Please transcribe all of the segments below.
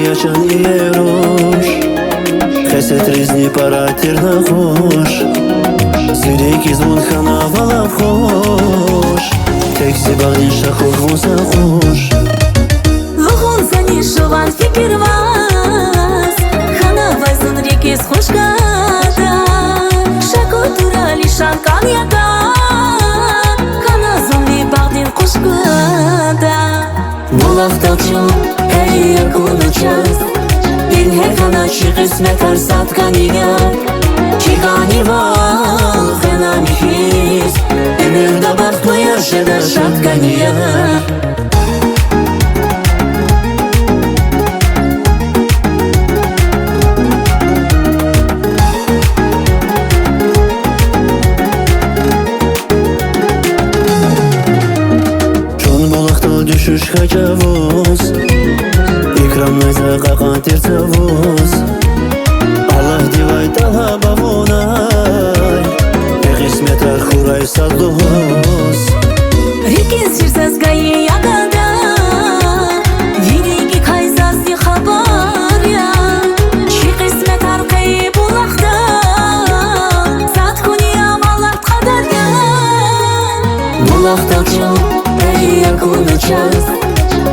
Yaşan ieroş Хесет різні паратір на хош Зирик із мунхана валав хош Тек зібагні шахух вуса хош Лухун зани шован фикер вас Хана вайзун рекес хош гада Шако турали шанкан яда Хана зонли багдин хош гада Булах талчу yakunu çöz Bir hekana çi kısmet arsat kaniga Çi gani val Hena mihis Emirda baktı yaşadır şat kaniga Çon bulakta düşüş kaçavuz Ikramlaysa qaqatir savuz Allah divay talha bavunay Beqismet arxuray sadluhuz Rikis şirsaz gayi yagada Vinigi kayzaz di xabar ya Çi qismet arqayi bulaqda Zat kuni amalat qadar ya Bulaqda çıl ey yakunu çöz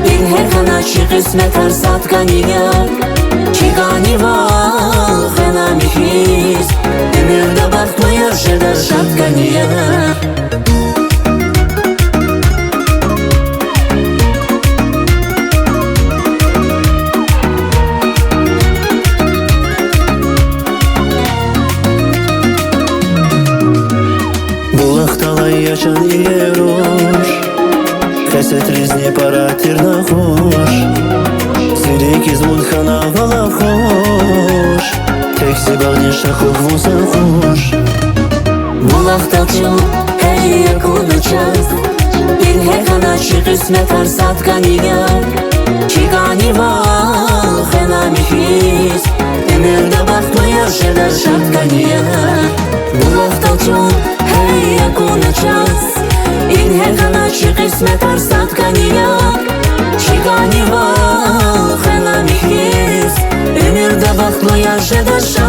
Bir hekana çi kısmet arsat kaniga Çi gani val Hena mihis Emirda baktı yaşadır şat kaniga Bulaqtalay yaşan ieroş Хесет різні паратір на хош Зирик із мунхана валав хош Тек зібагні шахух вуса хош Булах талчу ey yakunu çöz Bir hekana çi kısmet arsat kaniga Çi gani val Hena mihis Emirda baktı yaşadır şat kaniga Bulach talçu ey yakunu çöz این هرگاه چی قسمت ارسد کنیا چی گانی ول خیلی میخیز امیر ده وقت لایش داشت